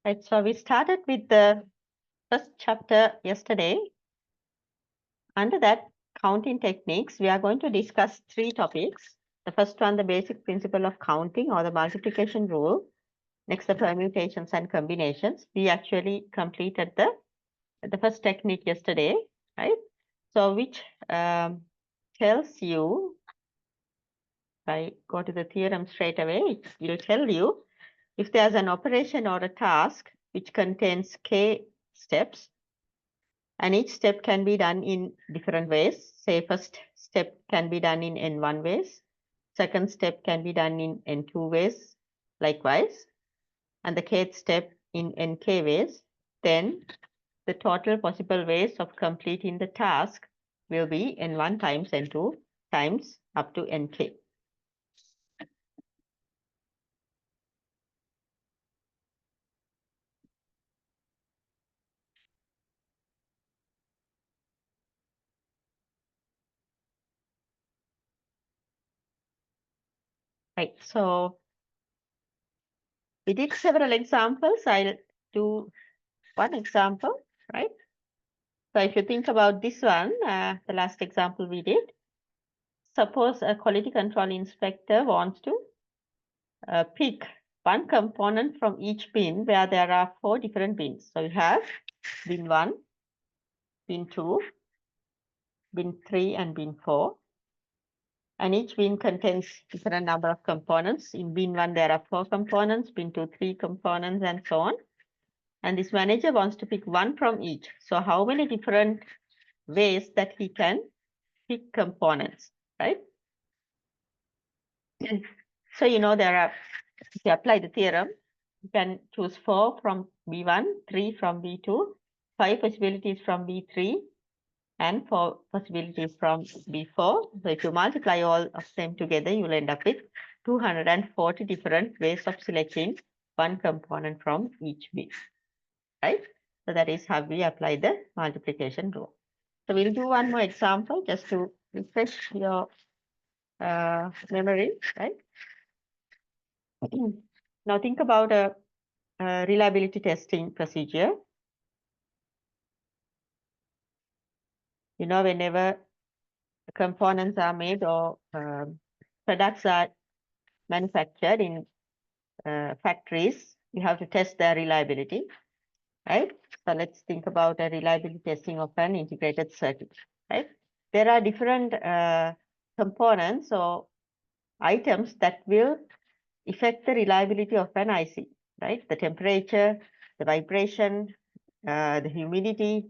Right, so we started with the first chapter yesterday. Under that, counting techniques, we are going to discuss 3 topics. The first one, the basic principle of counting or the multiplication rule. Next, the permutations and combinations. We actually completed the first technique yesterday, right? So which tells you, if I go to the theorem straight away, it will tell you if there's an operation or a task which contains k steps, and each step can be done in different ways. Say first step can be done in n1 ways, second step can be done in n2 ways, likewise, and the kth step in nk ways. Then the total possible ways of completing the task will be n1 times n2 times up to nk. Right, so we did several examples. I'll do one example, right? So if you think about this one, the last example we did, suppose a quality control inspector wants to pick one component from each bin where there are 4 different bins. So you have bin 1, bin 2, bin 3, and bin 4. And each bin contains different number of components. In bin 1, there are 4 components, bin 2, 3 components, and so on. And this manager wants to pick one from each. So how many different ways that he can pick components, right? So you know there are, if you apply the theorem, you can choose 4 from B1, 3 from B2, 5 possibilities from B3, and 4 possibilities from B4. So if you multiply all of them together, you will end up with 240 different ways of selecting one component from each bin, right? So that is how we apply the multiplication rule. So we'll do one more example just to refresh your memory, right? Now think about a reliability testing procedure. You know, whenever components are made or products are manufactured in factories, you have to test their reliability, right? So let's think about a reliability testing of an integrated circuit, right? There are different components or items that will affect the reliability of an IC, right? The temperature, the vibration, the humidity,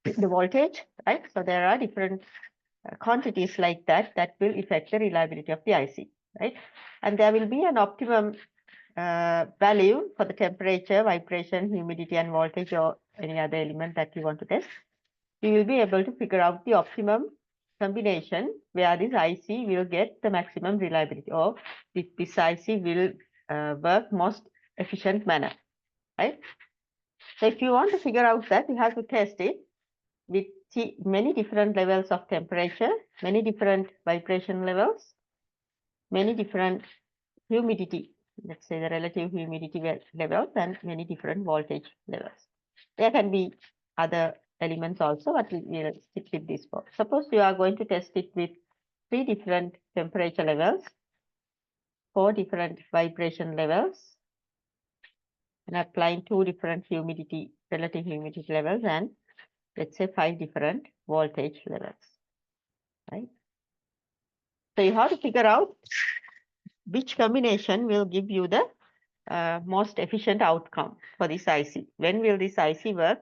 the voltage, right? So there are different quantities like that that will affect the reliability of the IC, right? And there will be an optimum value for the temperature, vibration, humidity, and voltage, or any other element that you want to test. You will be able to figure out the optimum combination where this IC will get the maximum reliability, or this IC will work most efficient manner, right? So if you want to figure out that, you have to test it with many different levels of temperature, many different vibration levels, many different humidity, let's say the relative humidity levels, and many different voltage levels. There can be other elements also, but we'll stick with this for. Suppose you are going to test it with 3 different temperature levels, 4 different vibration levels, and applying 2 different relative humidity levels, and let's say 5 different voltage levels, right? So you have to figure out which combination will give you the most efficient outcome for this IC. When will this IC work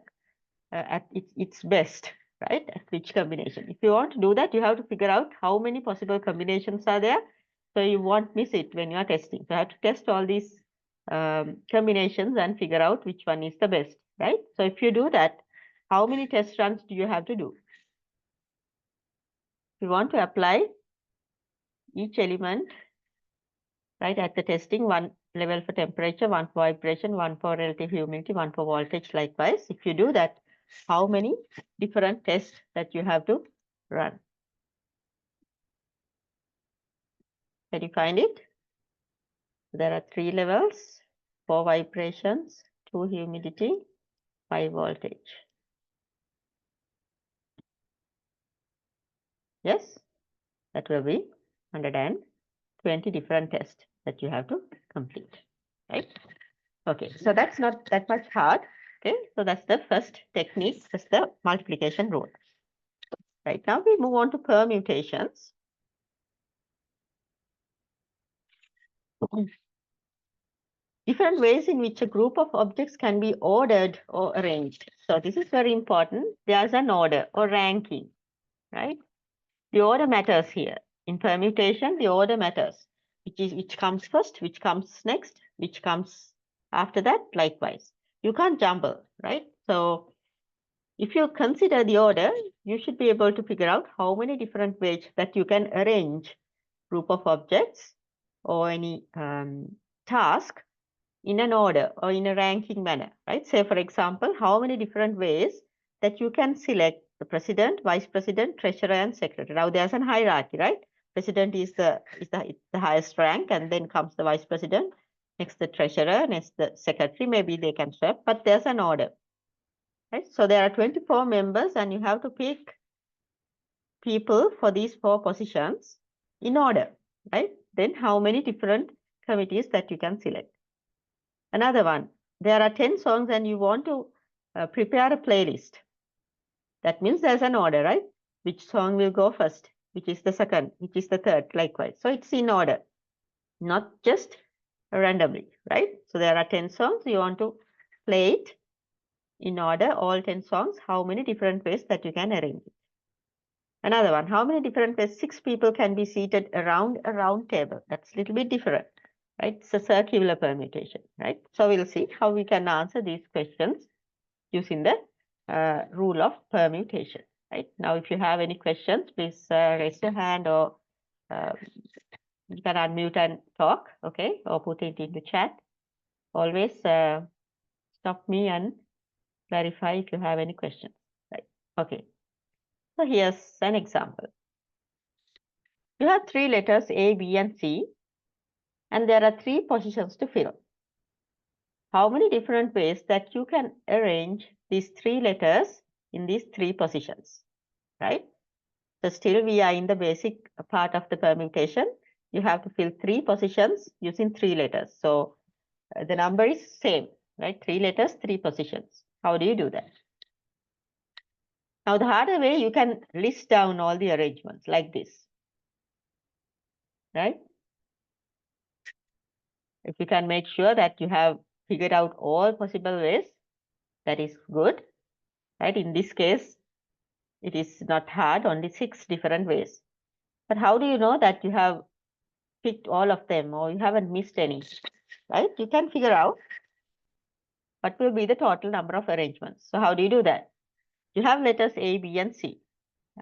at its best, right? At which combination? If you want to do that, you have to figure out how many possible combinations are there, so you won't miss it when you are testing. So you have to test all these combinations and figure out which one is the best, right? So if you do that, how many test runs do you have to do? You want to apply each element, right, at the testing, 1 level for temperature, 1 for vibration, 1 for relative humidity, 1 for voltage, likewise. If you do that, how many different tests that you have to run? Can you find it? There are 3 levels, 4 vibrations, 2 humidity, 5 voltage. Yes, that will be 120 different tests that you have to complete, right? Okay, so that's not that much hard. Okay, so that's the first technique, that's the multiplication rule. Right, now we move on to permutations. Different ways in which a group of objects can be ordered or arranged. So this is very important. There's an order or ranking, right? The order matters here. In permutation, the order matters. Which comes first, which comes next, which comes after that, likewise. You can't jumble, right? So if you consider the order, you should be able to figure out how many different ways that you can arrange group of objects or any task in an order or in a ranking manner, right? Say, for example, how many different ways that you can select the president, vice president, treasurer, and secretary. Now, there's a hierarchy, right? President is the highest rank, and then comes the vice president, next the treasurer, next the secretary. Maybe they can swap, but there's an order, right? So there are 24 members, and you have to pick people for these 4 positions in order, right? Then how many different committees that you can select? Another one, there are 10 songs and you want to prepare a playlist. That means there's an order, right? Which song will go first, which is the second, which is the third, likewise. So it's in order, not just randomly, right? So there are 10 songs, you want to play it in order, all 10 songs, how many different ways that you can arrange it. Another one, how many different ways 6 people can be seated around a round table? That's a little bit different, right? It's a circular permutation, right? So we'll see how we can answer these questions using the rule of permutation, right? Now, if you have any questions, please raise your hand, or you can unmute and talk, okay? Or put it in the chat. Always stop me and clarify if you have any questions, right? Okay. So here's an example. You have 3 letters A, B, and C, and there are 3 positions to fill. How many different ways that you can arrange these 3 letters in these 3 positions, right? So still we are in the basic part of the permutation. You have to fill 3 positions using 3 letters. So the number is same, right? 3 letters, 3 positions. How do you do that? Now the harder way, you can list down all the arrangements like this, right? If you can make sure that you have figured out all possible ways, that is good, right? In this case, it is not hard, only 6 different ways. But how do you know that you have picked all of them or you haven't missed any, right? You can figure out what will be the total number of arrangements. So how do you do that? You have letters A, B, and C,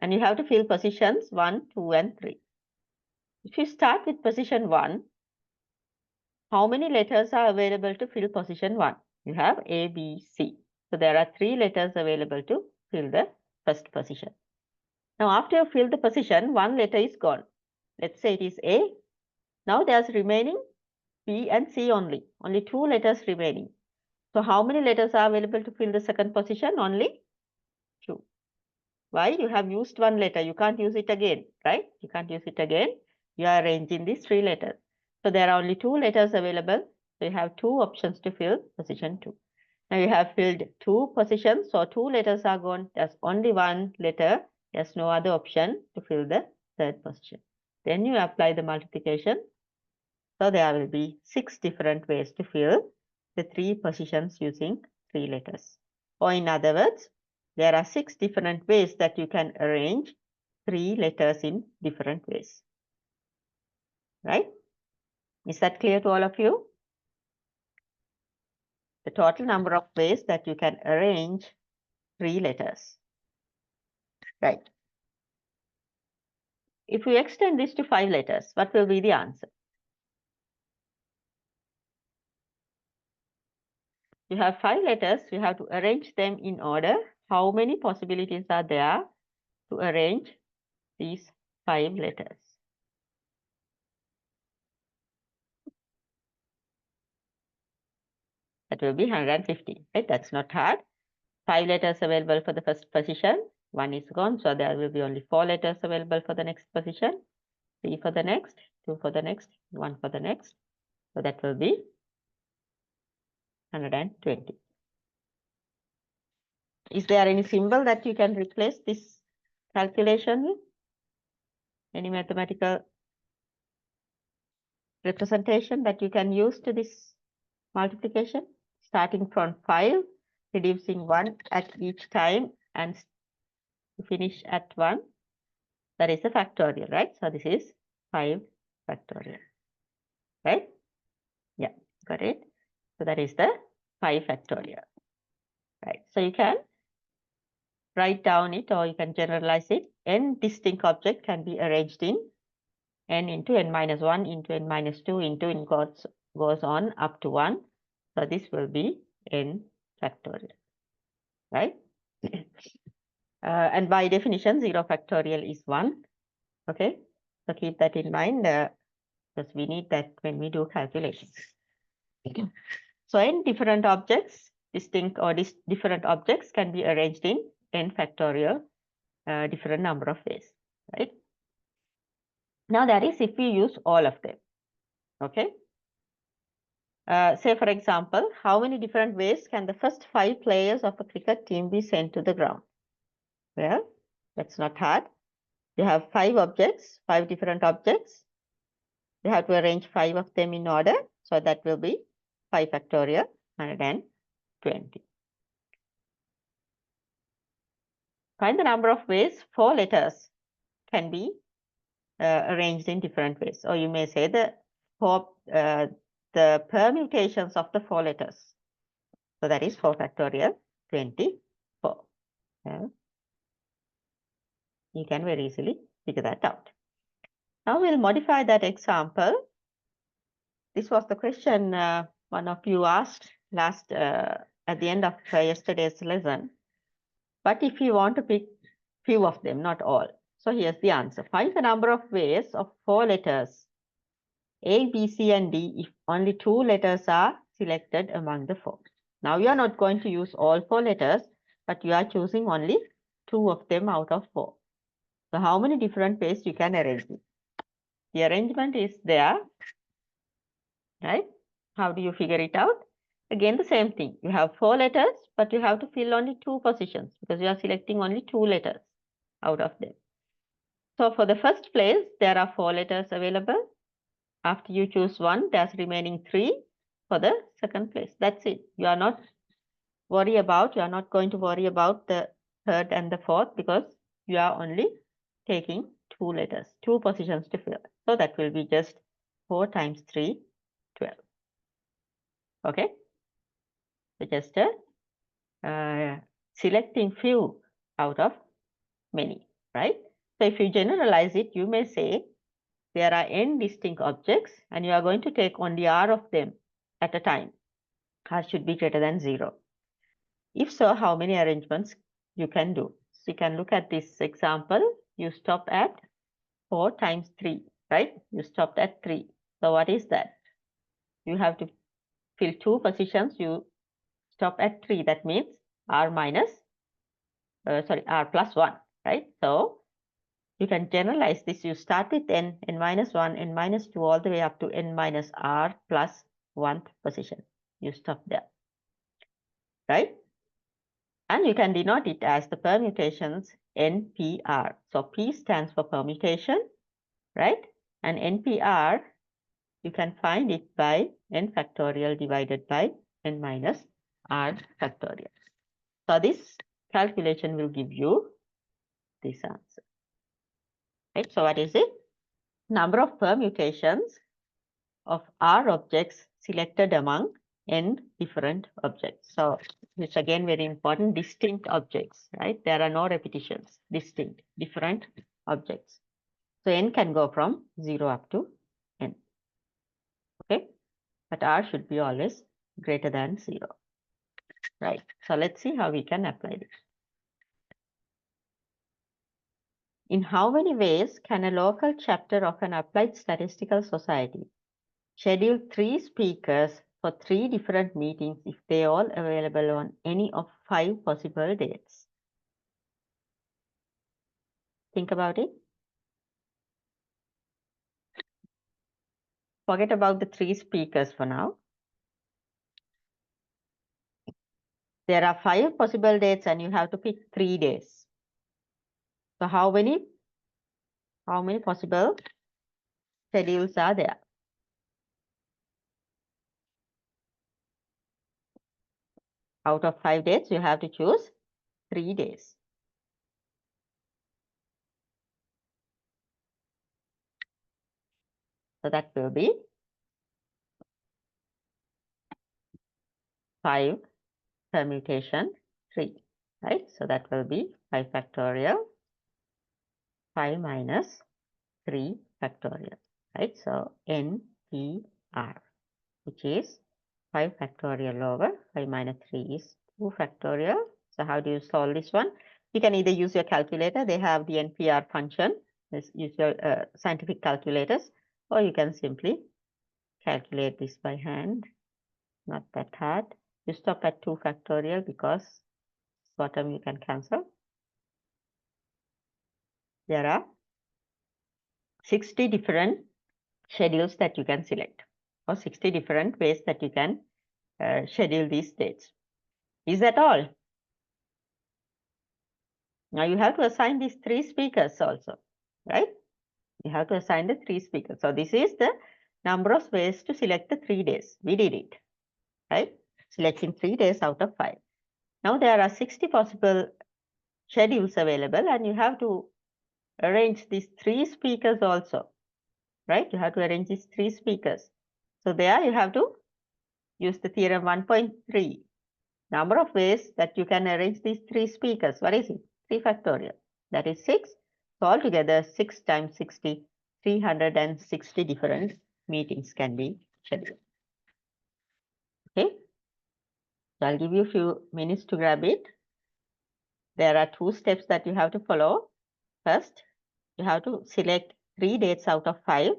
and you have to fill positions 1, 2, and 3. If you start with position 1, how many letters are available to fill position 1? You have A, B, C. So there are 3 letters available to fill the first position. Now after you fill the position, 1 letter is gone. Let's say it is A. Now there's remaining B and C only. Only 2 letters remaining. So how many letters are available to fill the second position? Only 2. Why? You have used 1 letter. You can't use it again, right? You can't use it again. You are arranging these 3 letters. So there are only 2 letters available. So you have 2 options to fill position 2. Now you have filled 2 positions. So 2 letters are gone. There's only 1 letter. There's no other option to fill the third position. Then you apply the multiplication. So there will be 6 different ways to fill the 3 positions using 3 letters. Or in other words, there are 6 different ways that you can arrange 3 letters in different ways. Right? Is that clear to all of you? The total number of ways that you can arrange 3 letters. Right. If we extend this to 5 letters, what will be the answer? You have 5 letters, you have to arrange them in order. How many possibilities are there to arrange these 5 letters? That will be 150, right? That's not hard. 5 letters available for the first position. 1 is gone, so there will be only 4 letters available for the next position. 3 for the next, 2 for the next, 1 for the next. So that will be 120. Is there any symbol that you can replace this calculation with? Any mathematical representation that you can use to this multiplication? Starting from 5, reducing 1 at each time and finish at 1. That is a factorial, right? So this is 5 factorial, right? Yeah, got it. So that is the 5 factorial, right? So you can write down it or you can generalize it. N distinct object can be arranged in n into n minus 1 into n minus 2 into n goes on up to 1. So this will be n factorial, right? And by definition, 0 factorial is 1. Okay, so keep that in mind because we need that when we do calculations. So n different objects, distinct or different objects can be arranged in n factorial different number of ways, right? Now that is if we use all of them, okay? Say for example, how many different ways can the first 5 players of a cricket team be sent to the ground? Well, that's not hard. You have 5 objects, 5 different objects. You have to arrange 5 of them in order. So that will be 5 factorial, 120. Find the number of ways 4 letters can be arranged in different ways. Or you may say the permutations of the 4 letters. So that is 4 factorial, 24. Yeah. You can very easily figure that out. Now we'll modify that example. This was the question one of you asked last at the end of yesterday's lesson. But if you want to pick few of them, not all. So here's the answer. Find the number of ways of 4 letters A, B, C, and D if only 2 letters are selected among the 4. Now you are not going to use all 4 letters, but you are choosing only 2 of them out of 4. So how many different ways you can arrange it? The arrangement is there, right? How do you figure it out? Again, the same thing. You have 4 letters, but you have to fill only 2 positions because you are selecting only 2 letters out of them. So for the first place, there are 4 letters available. After you choose 1, there's remaining 3 for the second place. That's it. You are not going to worry about the third and the fourth because you are only taking 2 letters, 2 positions to fill. So that will be just 4 times 3, 12. Okay. So just selecting few out of many, right? So if you generalize it, you may say there are n distinct objects and you are going to take only r of them at a time. R should be greater than 0. If so, how many arrangements you can do? So you can look at this example. You stop at 4 times 3, right? You stopped at 3. So what is that? You have to fill 2 positions. You stop at 3. That means r plus 1, right? So you can generalize this. You start with n minus 1, n minus 2, all the way up to n minus r plus 1th position. You stop there, right? And you can denote it as the permutations NPR. So P stands for permutation, right? And NPR, you can find it by n factorial divided by n minus r factorial. So this calculation will give you this answer. Right? So what is it? Number of permutations of R objects selected among n different objects. So it's again very important, distinct objects, right? There are no repetitions, distinct, different objects. So n can go from 0 up to n, okay? But R should be always greater than 0, right? So let's see how we can apply this. In how many ways can a local chapter of an applied statistical society schedule 3 speakers for 3 different meetings if they all available on any of 5 possible dates. Think about it. Forget about the 3 speakers for now. There are 5 possible dates and you have to pick 3 days. So how many possible schedules are there? Out of 5 days, you have to choose 3 days. So that will be 5 permutation 3, right? So that will be 5 factorial, 5 minus 3 factorial, right? So NPR, which is 5 factorial over 5 minus 3 is 2 factorial. So how do you solve this one? You can either use your calculator. They have the NPR function. Use your scientific calculators, or you can simply calculate this by hand. Not that hard. You stop at 2 factorial because bottom you can cancel. There are 60 different schedules that you can select, or 60 different ways that you can schedule these dates. Is that all? Now you have to assign these 3 speakers also, right? You have to assign the 3 speakers. So this is the number of ways to select the 3 days. We did it, right? Selecting 3 days out of 5. Now there are 60 possible schedules available and you have to arrange these 3 speakers also, right? You have to arrange these 3 speakers. So there you have to use the theorem 1.3. Number of ways that you can arrange these 3 speakers. What is it? 3 factorial. That is 6. So altogether 6 times 60, 360 different meetings can be scheduled. Okay. So I'll give you a few minutes to grab it. There are 2 steps that you have to follow. First, you have to select 3 dates out of 5.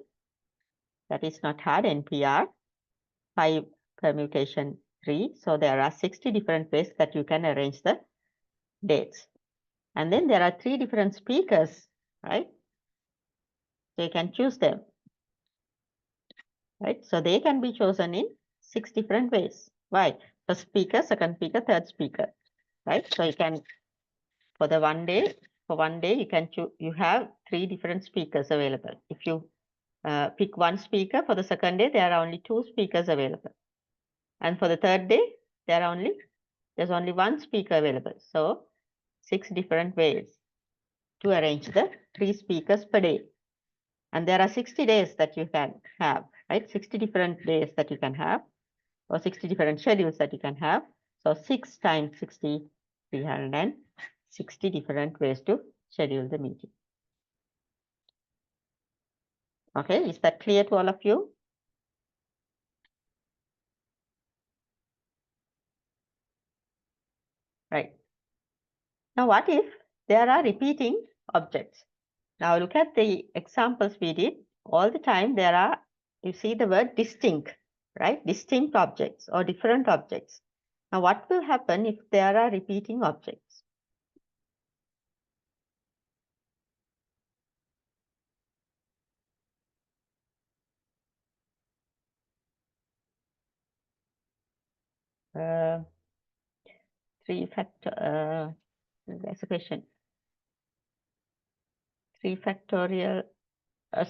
That is not hard, NPR. 5 permutation 3. So there are 60 different ways that you can arrange the dates. And then there are 3 different speakers, right? So you can choose them, right? So they can be chosen in 6 different ways. Why? First speaker, second speaker, third speaker, right? So you can, for one day, you can choose, you have 3 different speakers available. If you pick 1 speaker, for the second day, there are only 2 speakers available. And for the third day, there's only 1 speaker available. So 6 different ways to arrange the 3 speakers per day. And there are 60 days that you can have, right? 60 different days that you can have, or 60 different schedules that you can have. So 6 times 60, 360 different ways to schedule the meeting. Okay, is that clear to all of you? Right. Now, what if there are repeating objects? Now, look at the examples we did. All the time there are, you see the word distinct, right? Distinct objects or different objects. Now, what will happen if there are repeating objects? There's a question. 3 factorial.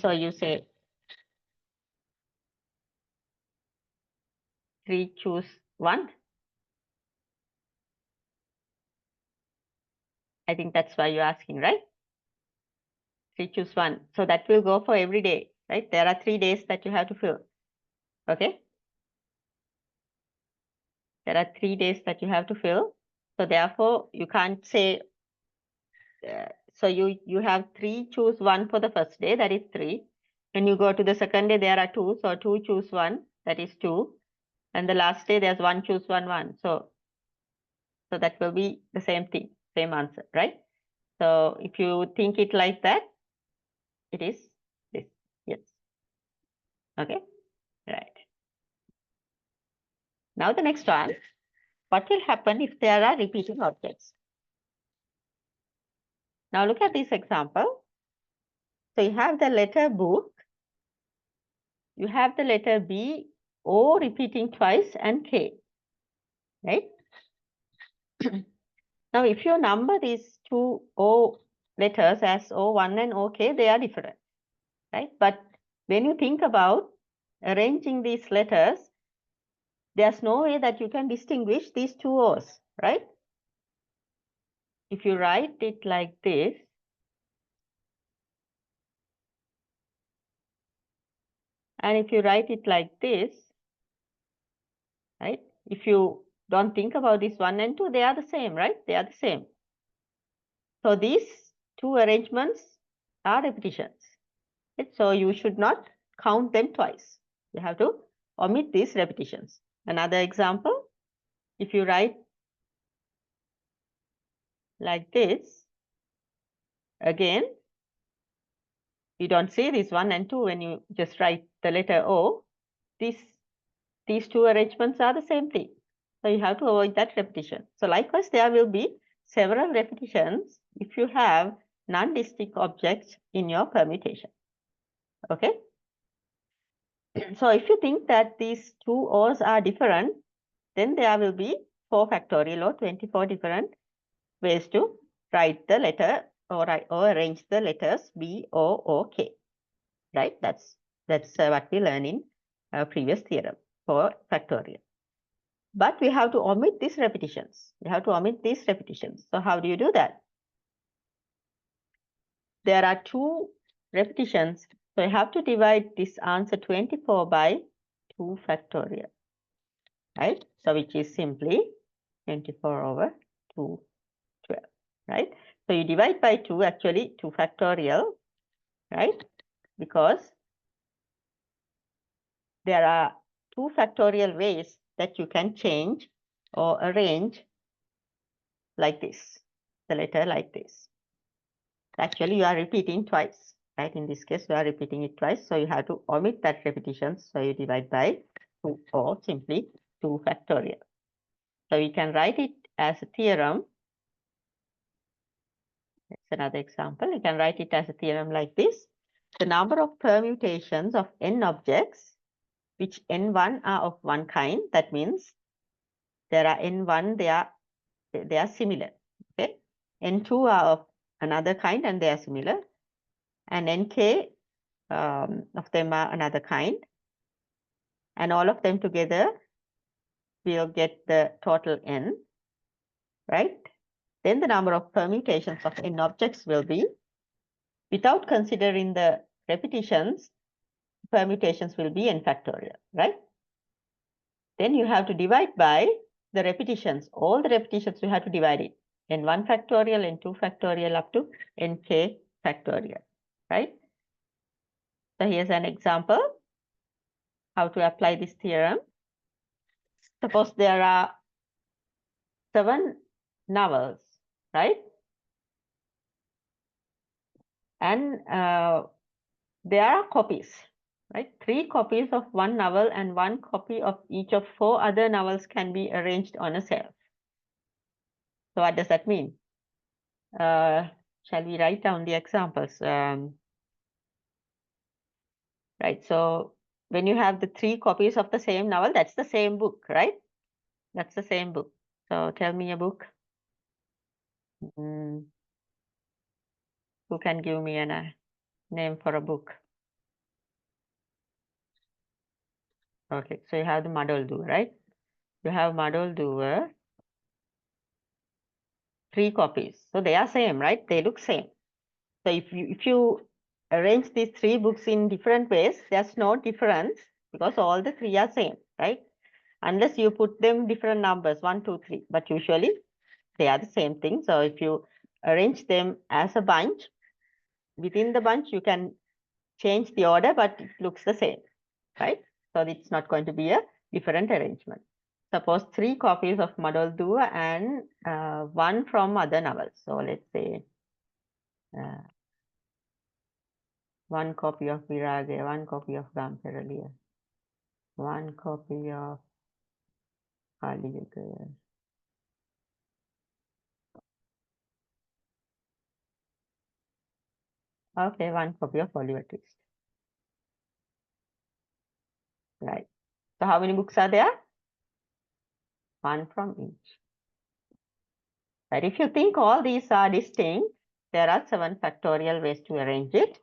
So you say 3 choose 1. I think that's why you're asking, right? 3 choose 1. So that will go for every day, right? There are 3 days that you have to fill. Okay. There are 3 days that you have to fill. So therefore, you can't say, so you have 3 choose 1 for the first day, that is 3. When you go to the second day, there are 2. So 2 choose 1, that is 2. And the last day, there's 1 choose 1, 1. So that will be the same thing, same answer, right? So if you think it like that, it is this. Yes. Okay. Right. Now the next one, what will happen if there are repeating objects? Now look at this example. So you have the letter book, you have the letter B, O repeating twice, and K, right? Now if you number these two O letters as O1 and OK, they are different, right? But when you think about arranging these letters, there's no way that you can distinguish these two O's, right? If you write it like this, and if you write it like this, right? If you don't think about this 1 and 2, they are the same, right? They are the same. So these two arrangements are repetitions. Right? So you should not count them twice. You have to omit these repetitions. Another example, if you write like this, again, you don't see this 1 and 2 when you just write the letter O. These two arrangements are the same thing. So you have to avoid that repetition. So likewise, there will be several repetitions if you have non-distinct objects in your permutation. Okay. So if you think that these two O's are different, then there will be 4 factorial or 24 different ways to write the letter or arrange the letters B, O, O, K. Right? That's what we learned in previous theorem for factorial. But we have to omit these repetitions. We have to omit these repetitions. So how do you do that? There are 2 repetitions. So you have to divide this answer 24 by 2 factorial. Right? So which is simply 24 over 212. Right? So you divide by 2, actually 2 factorial. Right? Because there are 2 factorial ways that you can change or arrange like this, the letter like this. Actually, you are repeating twice, right? In this case, you are repeating it twice. So you have to omit that repetition. So you divide by 2 or simply 2 factorial. So we can write it as a theorem. That's another example. You can write it as a theorem like this. The number of permutations of n objects, which n1 are of one kind. That means there are n1, they are similar. Okay. N2 are of another kind and they are similar. And nk of them are another kind. And all of them together will get the total n, right? Then the number of permutations of n objects will be, without considering the repetitions, permutations will be n factorial, right? Then you have to divide by the repetitions. All the repetitions you have to divide it. N1 factorial, N2 factorial up to Nk factorial, right? So here's an example how to apply this theorem. Suppose there are 7 novels, right? And there are copies, right? 3 copies of one novel and 1 copy of each of 4 other novels can be arranged on a shelf. So what does that mean? Shall we write down the examples? Right, so when you have the 3 copies of the same novel, that's the same book, right? That's the same book. So tell me a book. Who can give me a name for a book? Okay, so you have the Muddle Doer, right? You have Muddle Doer, 3 copies. So they are same, right? They look same. So if you arrange these 3 books in different ways, there's no difference because all the 3 are same, right? Unless you put them different numbers, 1, 2, 3. But usually they are the same thing. So if you arrange them as a bunch, within the bunch you can change the order, but it looks the same, right? So it's not going to be a different arrangement. Suppose 3 copies of Muddle Doer and 1 from other novels. So let's say 1 copy of Virage, 1 copy of Gamperaliya, 1 copy of polygon. Okay, 1 copy of Oliver Twist. Right. So how many books are there? 1 from each. Right. If you think all these are distinct, there are 7 factorial ways to arrange it.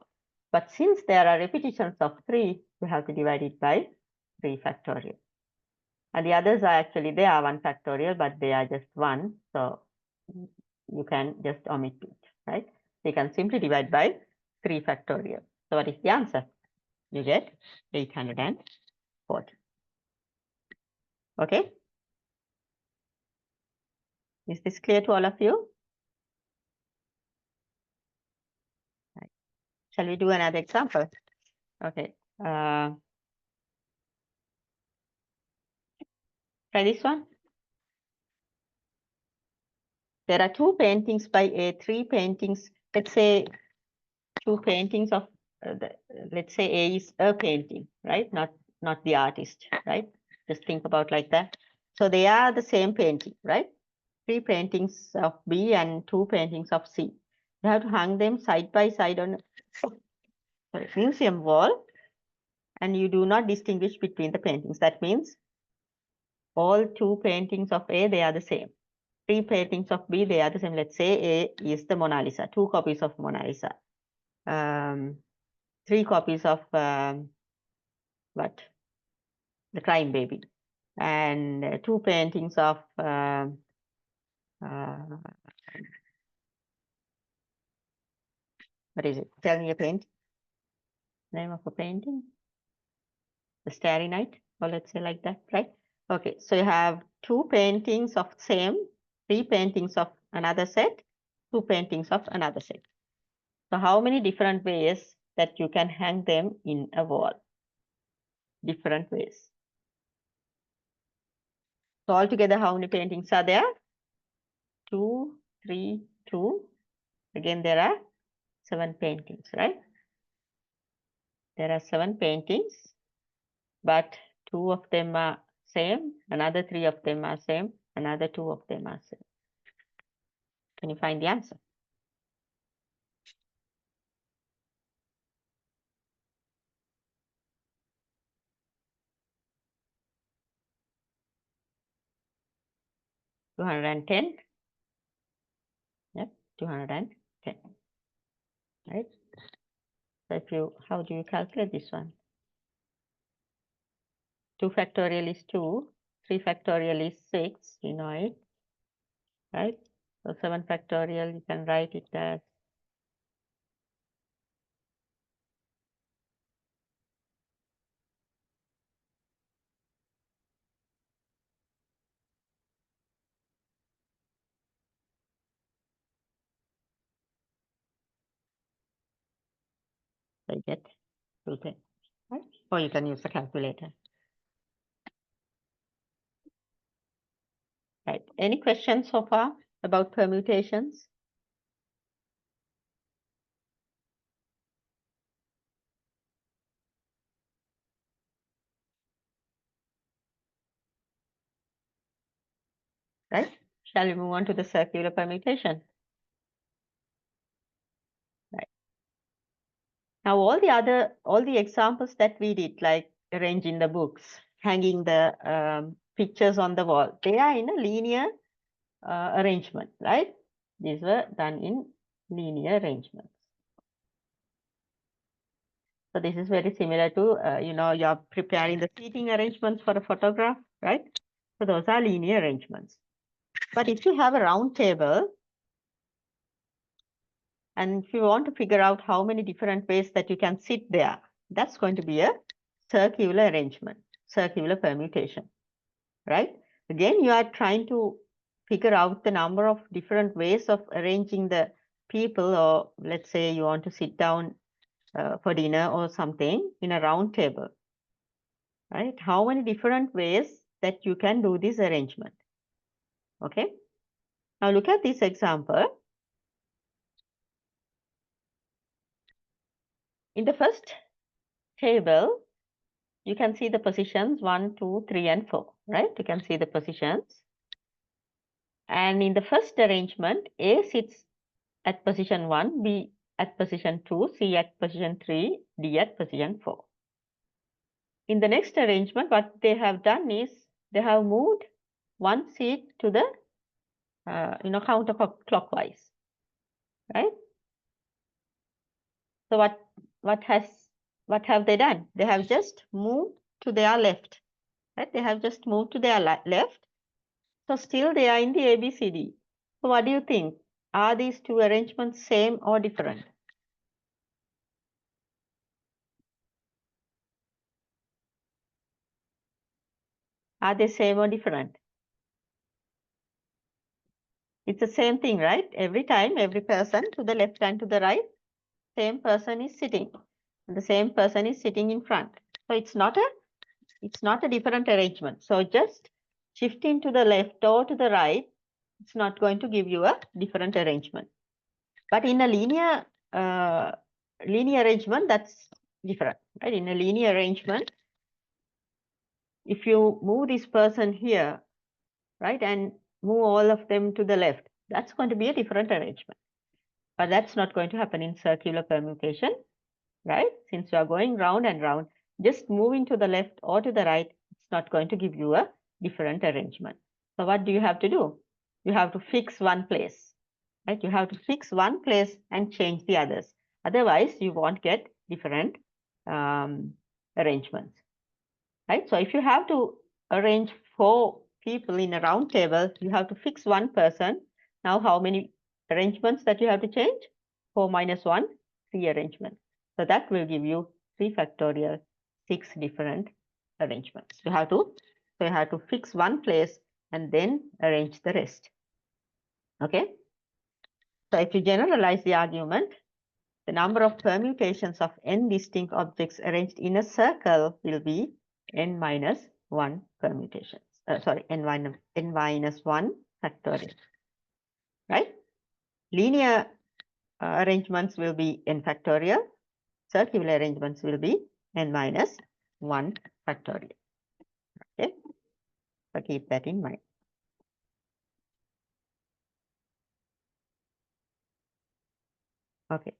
But since there are repetitions of 3, you have to divide it by 3 factorial. And the others are actually, they are 1 factorial, but they are just 1. So you can just omit it, right? So you can simply divide by 3 factorial. So what is the answer? You get 840. Okay? Is this clear to all of you? Right. Shall we do another example? Okay. Try this one. There are 2 paintings by A, 3 paintings. Let's say 2 paintings of, let's say A is a painting, right? Not the artist, right? Just think about like that. So they are the same painting, right? 3 paintings of B and 2 paintings of C. You have to hang them side by side on a museum wall, and you do not distinguish between the paintings. That means all 2 paintings of A, they are the same. 3 paintings of B, they are the same. Let's say A is the Mona Lisa, 2 copies of Mona Lisa. 3 copies of what? The Crying Baby. And 2 paintings of what is it? Tell me a paint. Name of a painting. The Starry Night, or let's say like that, right? Okay, so you have 2 paintings of same, 3 paintings of another set, 2 paintings of another set. So how many different ways that you can hang them in a wall? Different ways. So altogether, how many paintings are there? 2, 3, 2. Again, there are 7 paintings, right? There are 7 paintings, but 2 of them are same, another 3 of them are same, another 2 of them are same. Can you find the answer? $210. Yep, 210. Right? So if you, how do you calculate this one? 2 factorial is 2, 3 factorial is 6, you know it, right? So 7 factorial, you can write it as I get 210, right? Or you can use the calculator. Right. Any questions so far about permutations? Right? Shall we move on to the circular permutation? Right. Now all the examples that we did, like arranging the books, hanging the pictures on the wall, they are in a linear arrangement, right? These were done in linear arrangements. So this is very similar to, you're preparing the seating arrangements for a photograph, right? So those are linear arrangements. But if you have a round table, and if you want to figure out how many different ways that you can sit there, that's going to be a circular arrangement, circular permutation, right? Again, you are trying to figure out the number of different ways of arranging the people, or let's say you want to sit down for dinner or something in a round table, right? How many different ways that you can do this arrangement, okay? Now look at this example. In the first table, you can see the positions 1, 2, 3, and 4, right? You can see the positions. And in the first arrangement, A sits at position 1, B at position 2, C at position 3, D at position 4. In the next arrangement, what they have done is they have moved one seat to the counterclockwise, right? So what have they done? They have just moved to their left, right? They have just moved to their left. So still they are in the ABCD. So what do you think? Are these two arrangements same or different? Are they same or different? It's the same thing, right? Every time, every person to the left and to the right, same person is sitting. And the same person is sitting in front. So it's not a different arrangement. So just shifting to the left or to the right, it's not going to give you a different arrangement. But in a linear arrangement, that's different, right? In a linear arrangement, if you move this person here, right, and move all of them to the left, that's going to be a different arrangement. But that's not going to happen in circular permutation, right? Since you are going round and round, just moving to the left or to the right, it's not going to give you a different arrangement. So what do you have to do? You have to fix one place, right? You have to fix one place and change the others. Otherwise, you won't get different arrangements, right? So if you have to arrange 4 people in a round table, you have to fix one person. Now, how many arrangements that you have to change? 4 minus 1, 3 arrangements. So that will give you 3 factorial, 6 different arrangements. You have to fix one place and then arrange the rest. Okay. So if you generalize the argument, the number of permutations of n distinct objects arranged in a circle will be n minus 1 permutations. N minus 1 factorial, right? Linear arrangements will be n factorial. Circular arrangements will be n minus 1 factorial. Okay, so keep that in mind. Okay,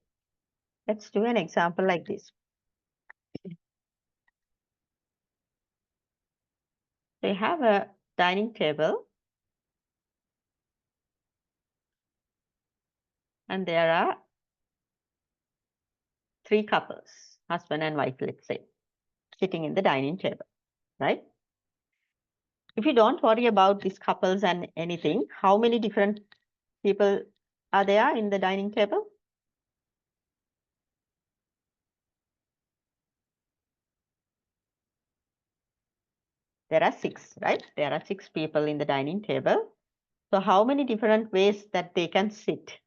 let's do an example like this. They have a dining table and there are 3 couples, husband and wife, let's say, sitting in the dining table, right? If you don't worry about these couples and anything, how many different people are there in the dining table? There are 6, right? There are 6 people in the dining table. So how many different ways that they can sit?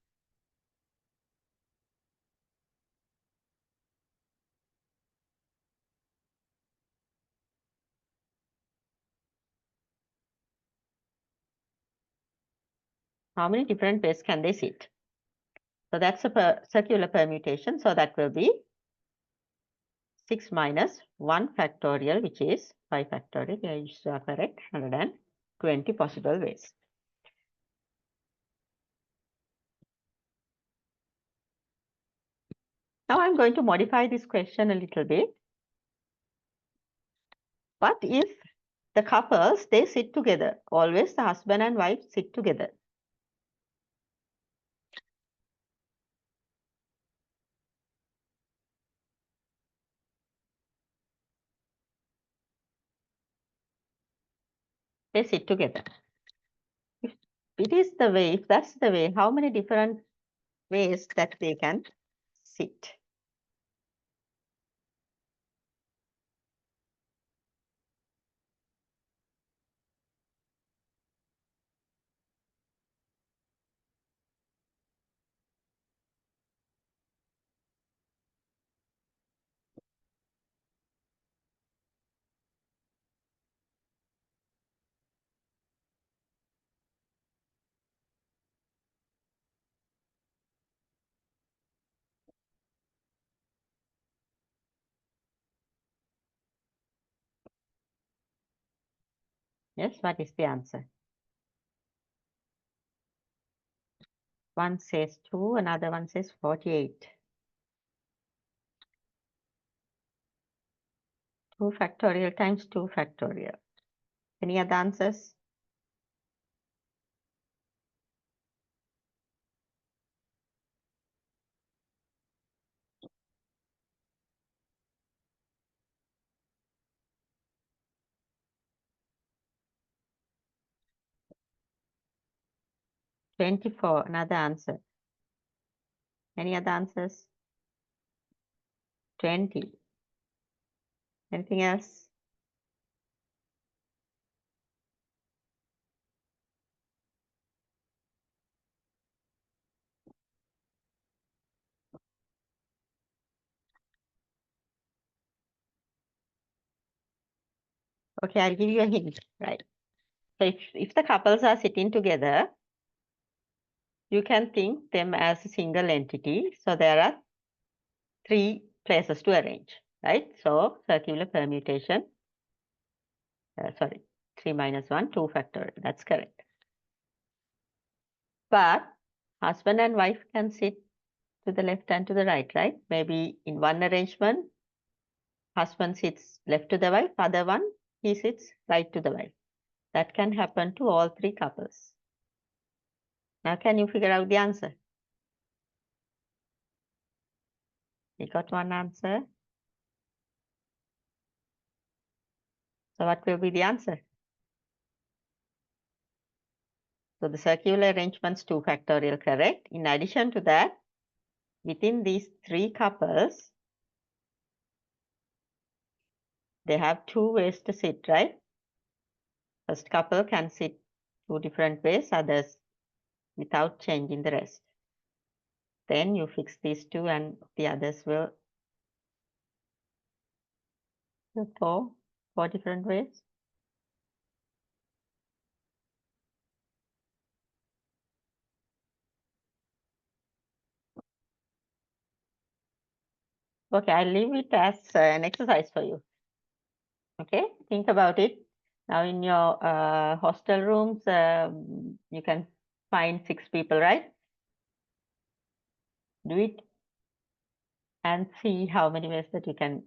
How many different ways can they sit? So that's a circular permutation. So that will be 6 minus 1 factorial, which is 5 factorial. Yeah, you are correct. 120 possible ways. Now I'm going to modify this question a little bit. What if the couples, they sit together? Always the husband and wife sit together. They sit together. If it is the way, if that's the way, how many different ways that they can sit? Yes, what is the answer? One says 2, another one says 48. 2 factorial times 2 factorial. Any other answers? $24, another answer. Any other answers? 20. Anything else? Okay, I'll give you a hint, right? So if the couples are sitting together, you can think them as a single entity. So there are 3 places to arrange, right? So circular permutation, sorry, 3 minus 1, 2 factorial, that's correct. But husband and wife can sit to the left and to the right, right? Maybe in one arrangement, husband sits left to the wife, other one, he sits right to the wife. That can happen to all 3 couples. Now, can you figure out the answer? We got one answer. So what will be the answer? So the circular arrangement's 2 factorial, correct. In addition to that, within these 3 couples, they have 2 ways to sit, right? First couple can sit 2 different ways, others without changing the rest. Then you fix these 2 and the others will go 4 different ways. Okay, I'll leave it as an exercise for you. Okay, think about it. Now in your hostel rooms, you can find 6 people, right? Do it and see how many ways that you can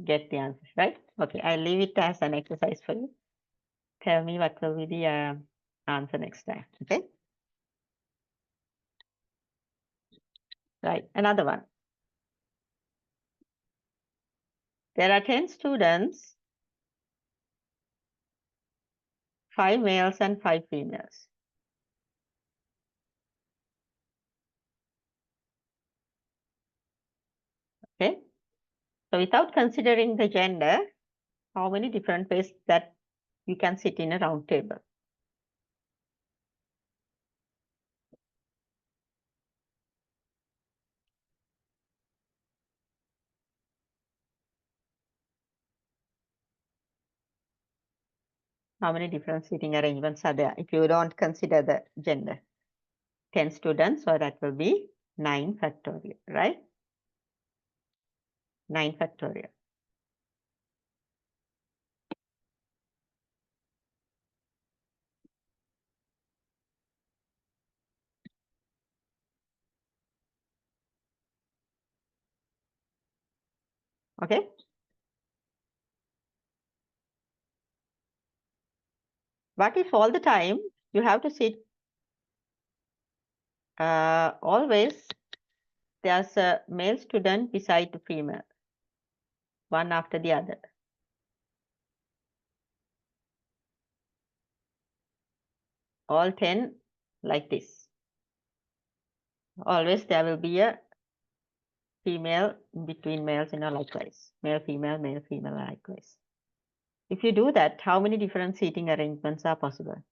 get the answer, right? Okay, I'll leave it as an exercise for you. Tell me what will be the answer next time, okay? Right, another one. There are 10 students, 5 males and 5 females. Okay, so without considering the gender, how many different ways that you can sit in a round table? How many different seating arrangements are there if you don't consider the gender? 10 students, so that will be 9 factorial, right? 9 factorial. Okay. What if all the time you have to sit always there's a male student beside the female, one after the other? All 10 like this. Always there will be a female between males, likewise. Male, female, likewise. If you do that, how many different seating arrangements are possible?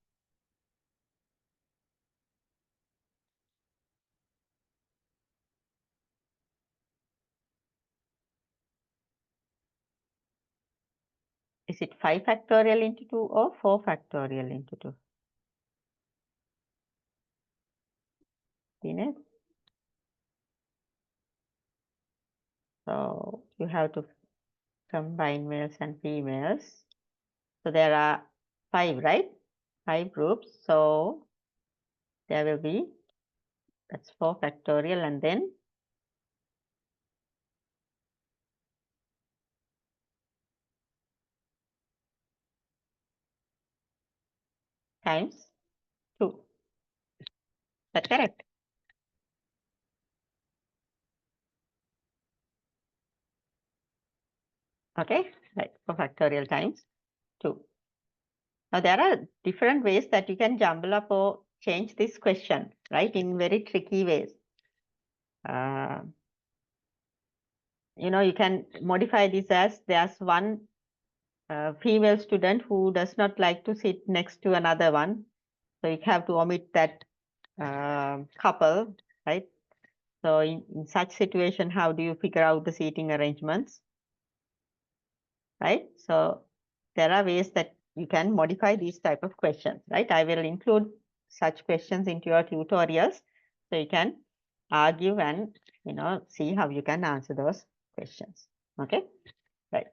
Is it 5 factorial into 2 or 4 factorial into 2? Seen it? So you have to combine males and females. So there are 5, right? 5 groups. So there will be, that's 4 factorial, and then times 2. Is that correct? Okay, right, 4 factorial times 2. Now there are different ways that you can jumble up or change this question, right, in very tricky ways. You can modify this as there's one female student who does not like to sit next to another one. So you have to omit that couple, right? So in such situation, how do you figure out the seating arrangements, right? So there are ways that you can modify these type of questions, right? I will include such questions into your tutorials, so you can argue and see how you can answer those questions. Okay, right.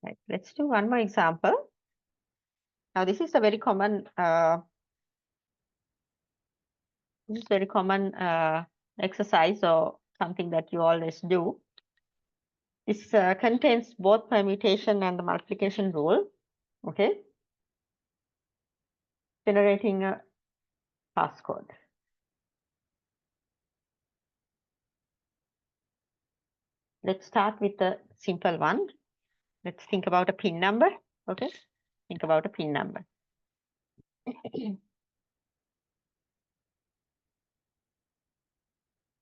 Right. Let's do one more example. Now this is a very common exercise or something that you always do. This contains both permutation and the multiplication rule. Okay, generating a passcode. Let's start with the simple one. Let's think about a PIN number. Okay, think about a PIN number.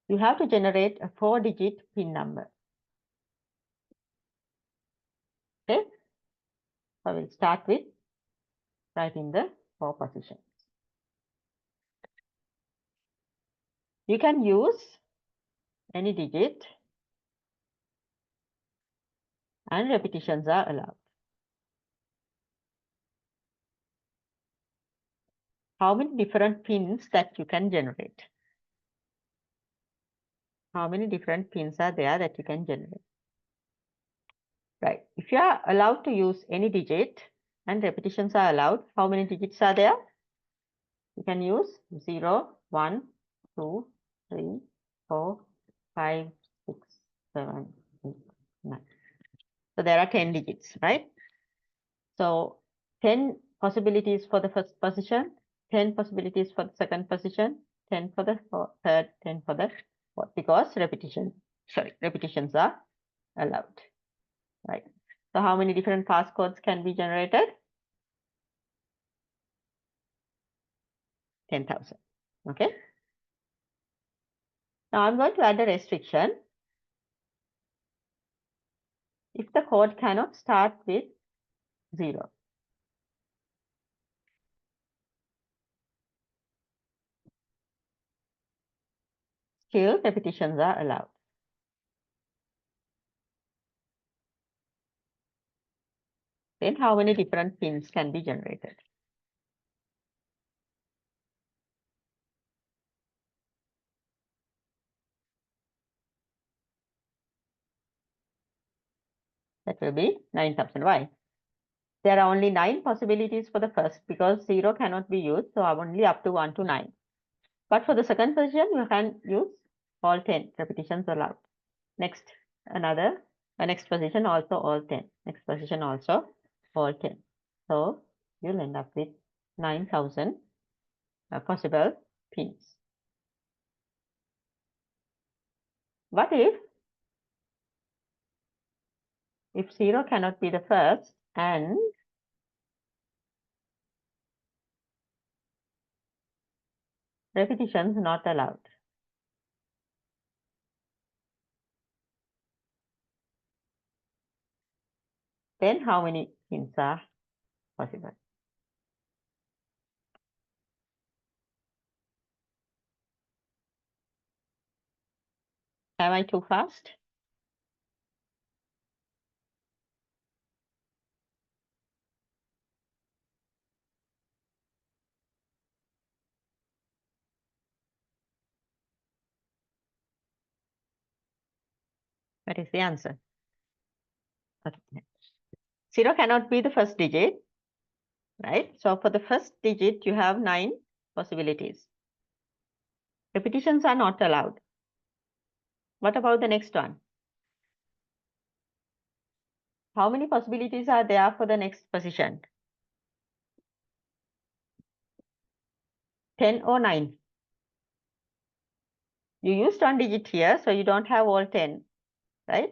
You have to generate a 4-digit PIN number. Okay, so we'll start with writing the 4 positions. You can use any digit, and repetitions are allowed. How many different pins that you can generate? How many different pins are there that you can generate? Right. If you are allowed to use any digit and repetitions are allowed, how many digits are there? You can use 0, 1, 2, 3, 4, 5, 6, 7, 8, 9. So there are 10 digits, right? So 10 possibilities for the first position, 10 possibilities for the second position, 10 for the third, 10 for the fourth, because repetitions are allowed, right? So how many different passcodes can be generated? 10,000. Okay. Now I'm going to add a restriction. If the code cannot start with 0, still repetitions are allowed. Then how many different pins can be generated? That will be 9,000. Why? There are only 9 possibilities for the first, because 0 cannot be used, so I'm only up to 1 to 9. But for the second position, you can use all 10 repetitions allowed. Next, next position also all 10. Next position also all 10. So you'll end up with 9,000 possible pins. What if 0 cannot be the first and repetitions not allowed? Then how many pins are possible? Am I too fast? That is the answer. Okay. 0 cannot be the first digit, right? So for the first digit, you have 9 possibilities. Repetitions are not allowed. What about the next one? How many possibilities are there for the next position? 10 or 9? You used 1 digit here, so you don't have all 10, right?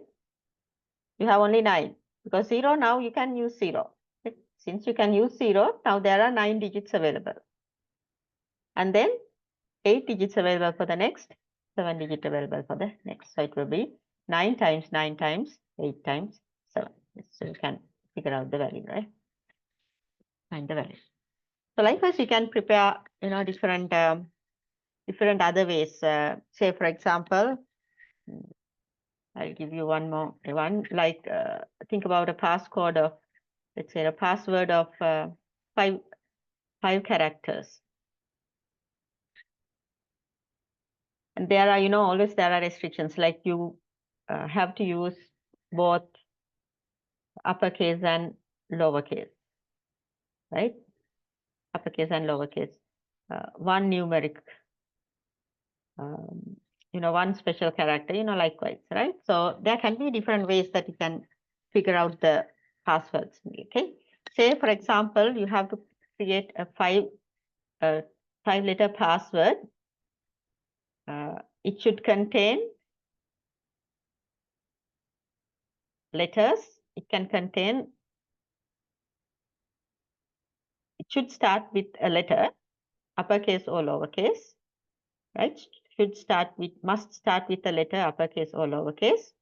You have only 9. Because 0 now you can use 0. Since you can use 0, now there are 9 digits available. And then 8 digits available for the next, 7 digits available for the next. So it will be 9 times 9 times 8 times 7. So you can figure out the value, right? Find the value. So likewise, you can prepare, different other ways. Say, for example, I'll give you one more one. Like think about a passcode of, let's say, a password of 5 characters. And there are, always there are restrictions, like you have to use both uppercase and lowercase, right? Uppercase and lowercase. One numeric, one special character, likewise, right? So there can be different ways that you can figure out the passwords, okay? Say, for example, you have to create a 5-letter password. It should contain letters. It should start with a letter, uppercase or lowercase, right? Must start with a letter, uppercase or lowercase.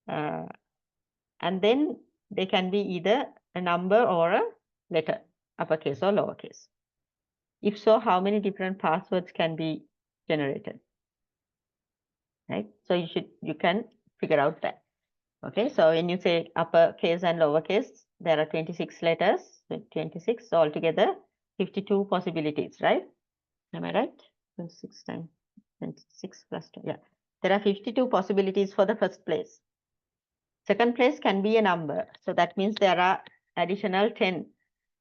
And then they can be either a number or a letter, uppercase or lowercase. If so, how many different passwords can be generated? Right? So you can figure out that. Okay, so when you say uppercase and lowercase, there are 26 letters, 26 altogether, 52 possibilities, right? Am I right? 26 times 26 plus 2. Yeah, there are 52 possibilities for the first place. Second place can be a number. So that means there are additional 10,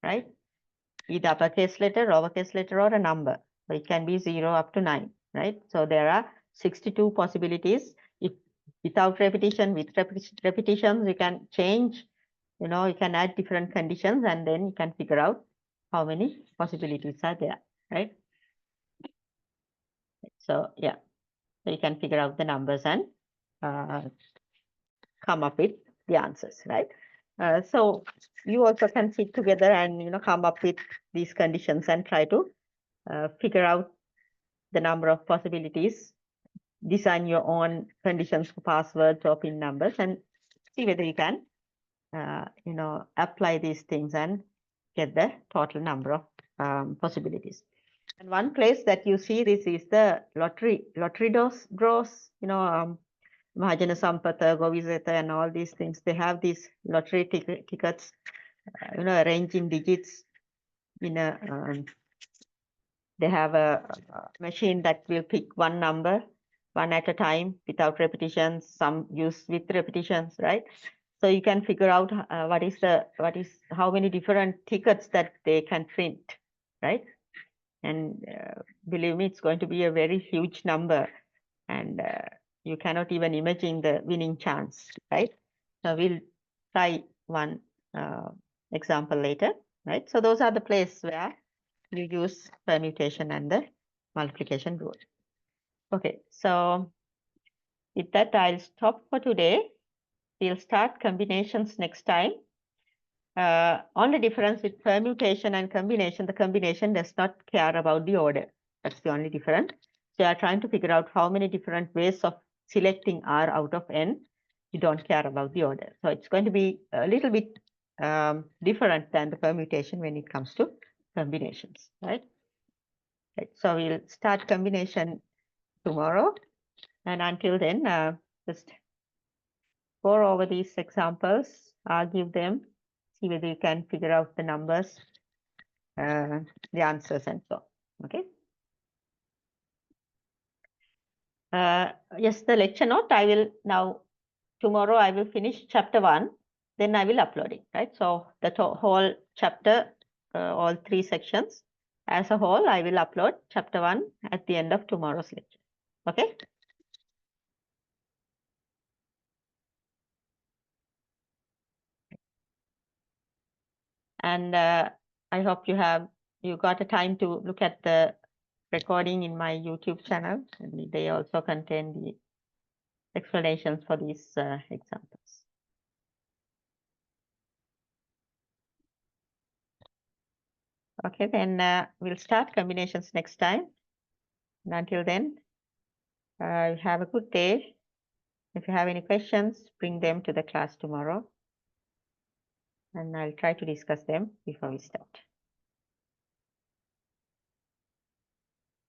right? Either uppercase letter, lowercase letter, or a number. So it can be 0 up to 9, right? So there are 62 possibilities. If without repetition, with repetitions, you can change, you can add different conditions, and then you can figure out how many possibilities are there, right? So yeah, so you can figure out the numbers and come up with the answers, right? So you also can sit together and come up with these conditions and try to figure out the number of possibilities, design your own conditions for passwords or PIN numbers, and see whether you can apply these things and get the total number of possibilities. And one place that you see this is the lottery draws, Mahajana Sampatha, Govizeta, and all these things. They have these lottery tickets, arranged in digits. They have a machine that will pick one number, one at a time, without repetitions. Some use with repetitions, right? So you can figure out how many different tickets that they can print, right? And believe me, it's going to be a very huge number, and you cannot even imagine the winning chance, right? So we'll try one example later, right? So those are the places where you use permutation and the multiplication rule. Okay, so with that, I'll stop for today. We'll start combinations next time. Only difference with permutation and combination, the combination does not care about the order. That's the only difference. So you are trying to figure out how many different ways of selecting R out of N. You don't care about the order. So it's going to be a little bit different than the permutation when it comes to combinations, right? Right. So we'll start combination tomorrow. And until then, just go over these examples, argue them, see whether you can figure out the numbers, the answers, and so on. Okay. Yes, the lecture note I will now tomorrow I will finish chapter 1, then I will upload it, right? So the whole chapter, all 3 sections as a whole, I will upload chapter 1 at the end of tomorrow's lecture. Okay? And I hope you got a time to look at the recording in my YouTube channel, and they also contain the explanations for these examples. Okay, then we'll start combinations next time. And until then, have a good day. If you have any questions, bring them to the class tomorrow, and I'll try to discuss them before we start.